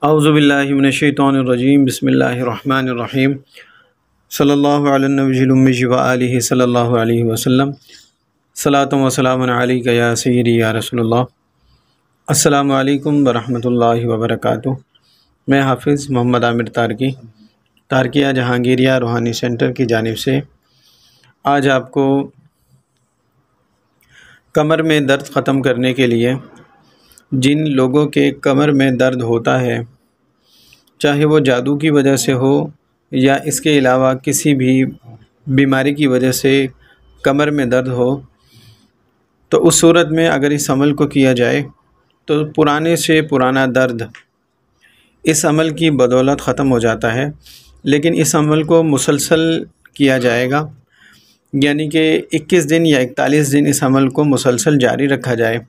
औज़ुबिल्लाहि मिनश्शैतानिर्रजीम बिस्मिल्लाहिर्रहमानिर्रहीम सल्लल्लाहु अला नबिय्यिल उम्मी व आलिहि सल्लल्लाहु अलैहि वसल्लम सलातु व सलामुन अलैका या सय्यदी या रसूलल्लाह। अस्सलामु अलैकुम व रहमतुल्लाहि व बरकातुहू। मैं हाफिज़ मोहम्मद आमिर तारकिया जहांगीरिया रूहानी सेंटर की जानिब से आज आपको कमर में दर्द ख़त्म करने के लिए, जिन लोगों के कमर में दर्द होता है, चाहे वो जादू की वजह से हो या इसके अलावा किसी भी बीमारी की वजह से कमर में दर्द हो, तो उस सूरत में अगर इस अमल को किया जाए तो पुराने से पुराना दर्द इस अमल की बदौलत ख़त्म हो जाता है। लेकिन इस अमल को मुसलसल किया जाएगा, यानी कि 21 दिन या 41 दिन इस अमल को मुसलसल जारी रखा जाए।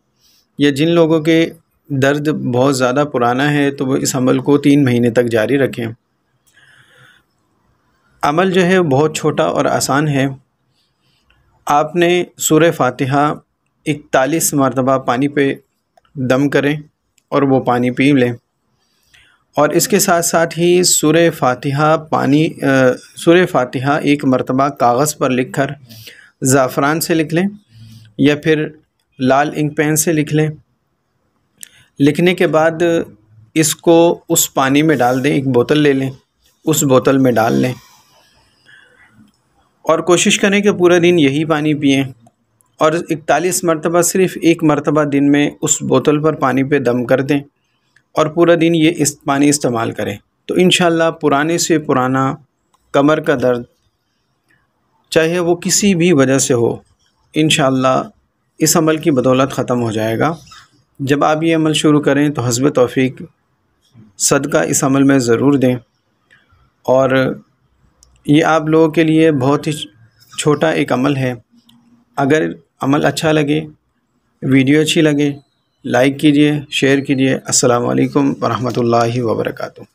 या जिन लोगों के दर्द बहुत ज़्यादा पुराना है तो वो इस अमल को 3 महीने तक जारी रखें। अमल जो है बहुत छोटा और आसान है। आपने सूरह फ़ातिहा 41 मरतबा पानी पे दम करें और वो पानी पी लें, और इसके साथ साथ ही सूरह फ़ातिहा एक मरतबा कागज़ पर लिखकर ज़ाफ़रान से लिख लें या फिर लाल इंक पेन से लिख लें। लिखने के बाद इसको उस पानी में डाल दें, एक बोतल ले लें, उस बोतल में डाल लें और कोशिश करें कि पूरा दिन यही पानी पिएं और 41 मरतबा सिर्फ़ एक मरतबा दिन में उस बोतल पर पानी पे दम कर दें और पूरा दिन ये पानी इस्तेमाल करें। तो इंशाअल्लाह पुराने से पुराना कमर का दर्द, चाहे वो किसी भी वजह से हो, इंशाअल्लाह इस अमल की बदौलत ख़त्म हो जाएगा। जब आप ये अमल शुरू करें तो हस्ब तौफ़ीक सदका इस अमल में ज़रूर दें। और ये आप लोगों के लिए बहुत ही छोटा एक अमल है। अगर अमल अच्छा लगे, वीडियो अच्छी लगे, लाइक कीजिए, शेयर कीजिए। अस्सलामु अलैकुम व रहमतुल्लाहि व बरकातुहू।